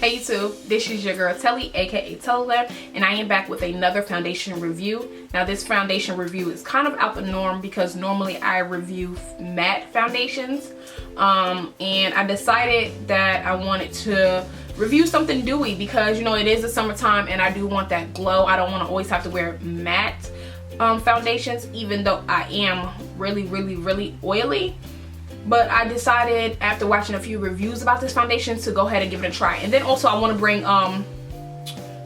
Hey YouTube, this is your girl Telly, aka TellaGlam, and I am back with another foundation review. Now this foundation review is kind of out the norm because normally I review matte foundations, and I decided that I wanted to review something dewy because, you know, it is the summertime and I do want that glow. I don't want to always have to wear matte foundations, even though I am really oily. But I decided after watching a few reviews about this foundation to go ahead and give it a try. And then also I want to bring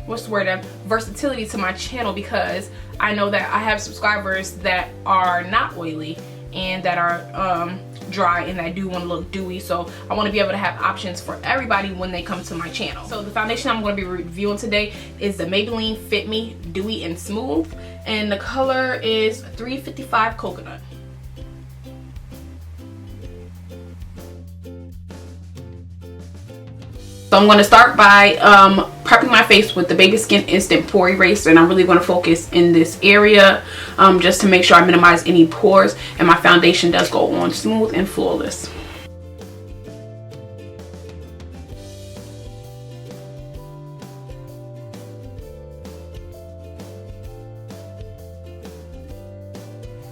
versatility to my channel, because I know that I have subscribers that are not oily and that are dry and that do want to look dewy. So I want to be able to have options for everybody when they come to my channel. So the foundation I'm going to be reviewing today is the Maybelline Fit Me Dewy and Smooth, and the color is 355 Coconut. So I'm going to start by prepping my face with the Baby Skin Instant Pore Eraser, and I'm really going to focus in this area just to make sure I minimize any pores, and my foundation does go on smooth and flawless.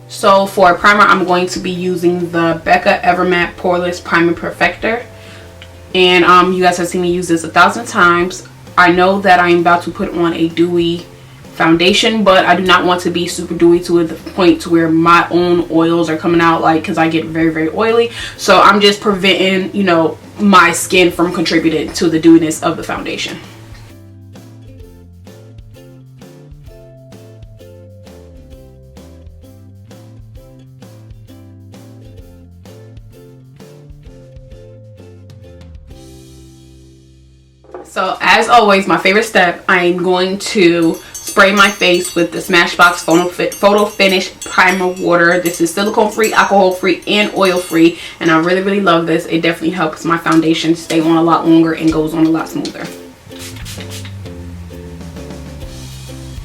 So for a primer, I'm going to be using the BECCA Evermatte Poreless Primer Perfector. And you guys have seen me use this 1,000 times. I know that I'm about to put on a dewy foundation, but I do not want to be super dewy to the point to where my own oils are coming out, like, because I get very oily. So I'm just preventing, you know, my skin from contributing to the dewiness of the foundation. So as always, my favorite step, I'm going to spray my face with the SMASHBOX Photo Finish Primer Water. This is silicone free, alcohol free, and oil free, and I really love this. It definitely helps my foundation stay on a lot longer and goes on a lot smoother.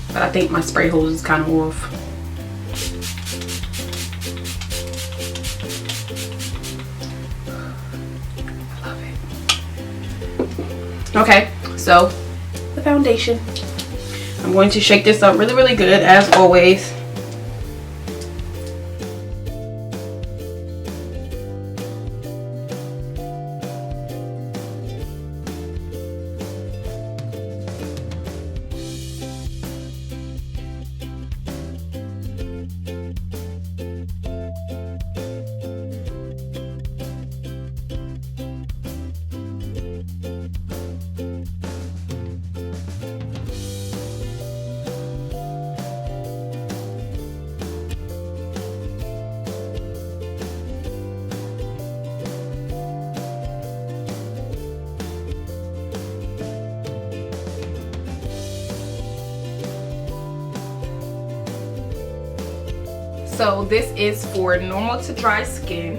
But I think my spray hose is kind of off. Okay, so the foundation, I'm going to shake this up really good as always. So this is for normal to dry skin.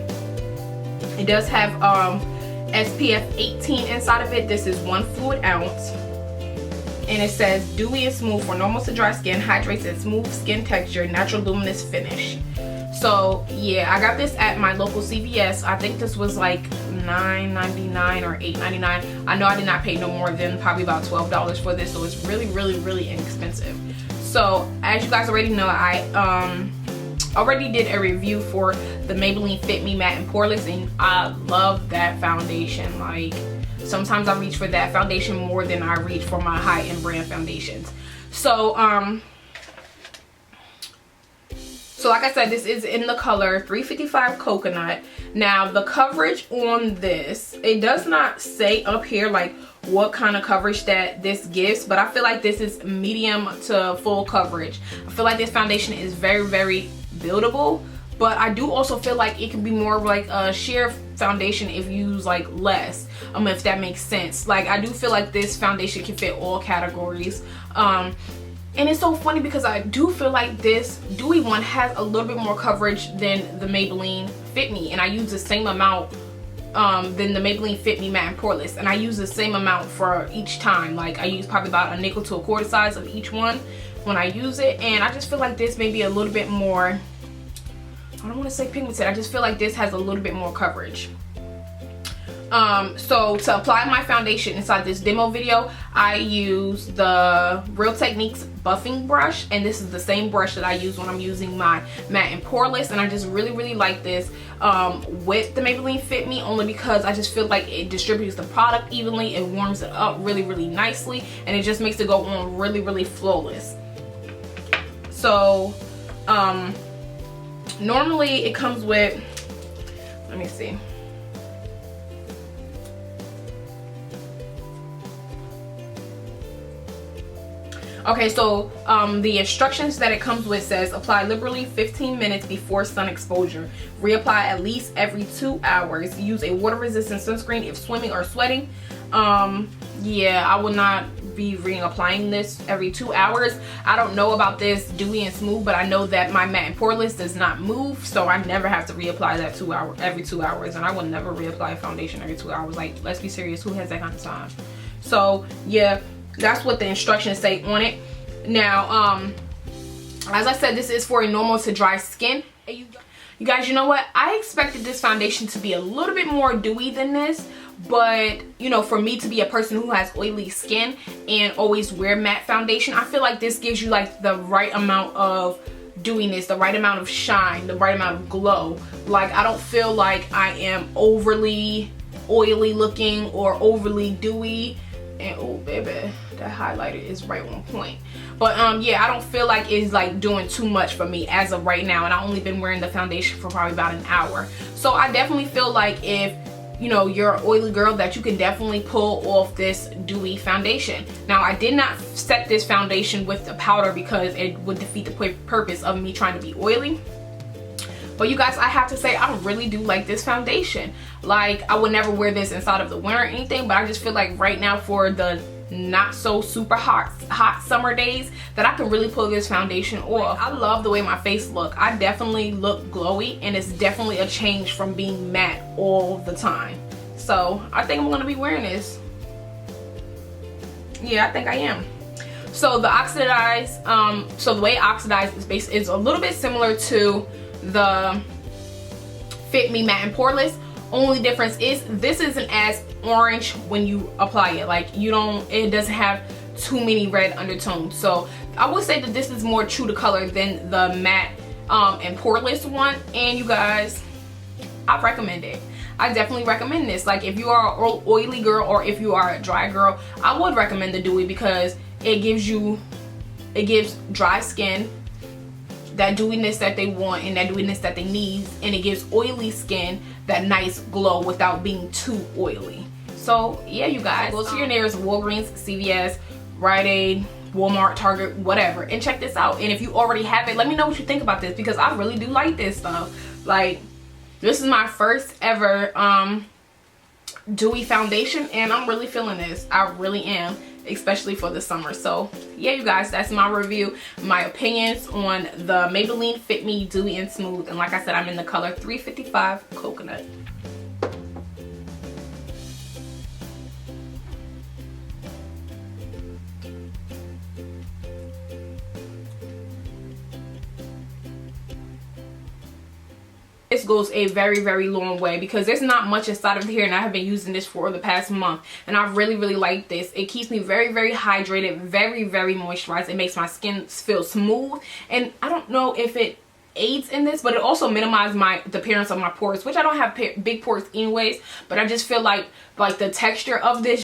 It does have SPF 18 inside of it. This is 1 fluid ounce. And it says dewy and smooth for normal to dry skin, hydrates and smooth skin texture, natural luminous finish. So yeah, I got this at my local CVS. I think this was like $9.99 or $8.99. I know I did not pay no more than probably about $12 for this, so it's really inexpensive. So as you guys already know, I already did a review for the Maybelline Fit Me Matte and Poreless, and I love that foundation. Like, sometimes I reach for that foundation more than I reach for my high-end brand foundations. So like I said, this is in the color 355 Coconut. Now the coverage on this, it does not say up here like what kind of coverage that this gives, but I feel like this is medium to full coverage. I feel like this foundation is very buildable, but I do also feel like it can be more of like a sheer foundation if you use like less, if that makes sense. Like, I do feel like this foundation can fit all categories. And it's so funny because I do feel like this dewy one has a little bit more coverage than the Maybelline Fit Me, and I use the same amount than the Maybelline Fit Me Matte and Poreless, and I use the same amount for each time. Like, I use probably about a nickel to a quarter size of each one when I use it, and I just feel like this may be a little bit more, I don't want to say pigmented, I just feel like this has a little bit more coverage. So to apply my foundation inside this demo video, I use the Real Techniques buffing brush, and this is the same brush that I use when I'm using my matte and poreless, and I just really like this with the Maybelline Fit Me, only because I just feel like it distributes the product evenly, it warms it up really nicely, and it just makes it go on really flawless. So normally it comes with, let me see, okay, so the instructions that it comes with says apply liberally 15 minutes before sun exposure. Reapply at least every 2 hours. Use a water resistant sunscreen if swimming or sweating. Yeah, I will not be reapplying this every 2 hours. I don't know about this dewy and smooth, but I know that my matte and poreless does not move, so I never have to reapply that every 2 hours, and I will never reapply foundation every 2 hours. Like, let's be serious, who has that kind of time? So yeah, that's what the instructions say on it. Now as I said, this is for a normal to dry skin. You guys, you know what, I expected this foundation to be a little bit more dewy than this, but you know, for me to be a person who has oily skin and always wear matte foundation, I feel like this gives you like the right amount of dewiness, the right amount of shine, the right amount of glow. Like, I don't feel like I am overly oily looking or overly dewy. And oh baby, that highlighter is right on point. But yeah, I don't feel like it's like doing too much for me as of right now, and I've only been wearing the foundation for probably about an hour. So I definitely feel like if you know you're an oily girl, that you can definitely pull off this dewy foundation. Now, I did not set this foundation with the powder because it would defeat the purpose of me trying to be oily. But you guys, I have to say, I really do like this foundation. Like, I would never wear this inside of the winter or anything, but I just feel like right now, for the not so super hot summer days, that I can really pull this foundation off. I love the way my face look. I definitely look glowy, and it's definitely a change from being matte all the time. So I think I'm gonna be wearing this. Yeah, I think I am. So the oxidize, so the way it oxidizes is a little bit similar to the Fit Me Matte and Poreless. Only difference is this isn't as orange when you apply it. Like, it doesn't have too many red undertones. So I would say that this is more true to color than the matte and poreless one. And you guys, I recommend it. I definitely recommend this. Like, if you are an oily girl or if you are a dry girl, I would recommend the Dewy, because it gives dry skin that dewiness that they want and that dewiness that they need, and it gives oily skin that nice glow without being too oily. So yeah, you guys, go to your nearest Walgreens, CVS, Rite Aid, Walmart, Target, whatever, and check this out. And if you already have it, let me know what you think about this, because I really do like this stuff. Like, this is my first ever dewy foundation, and I'm really feeling this. I really am, especially for the summer. So yeah, you guys, that's my review, my opinions on the Maybelline Fit Me Dewy and Smooth. And like I said, I'm in the color 355 Coconut. This goes a very long way, because there's not much inside of here, and I have been using this for the past month, and I really like this. It keeps me very hydrated, very moisturized. It makes my skin feel smooth, and I don't know if it aids in this, but it also minimizes the appearance of my pores, which I don't have big pores anyways, but I just feel like the texture of this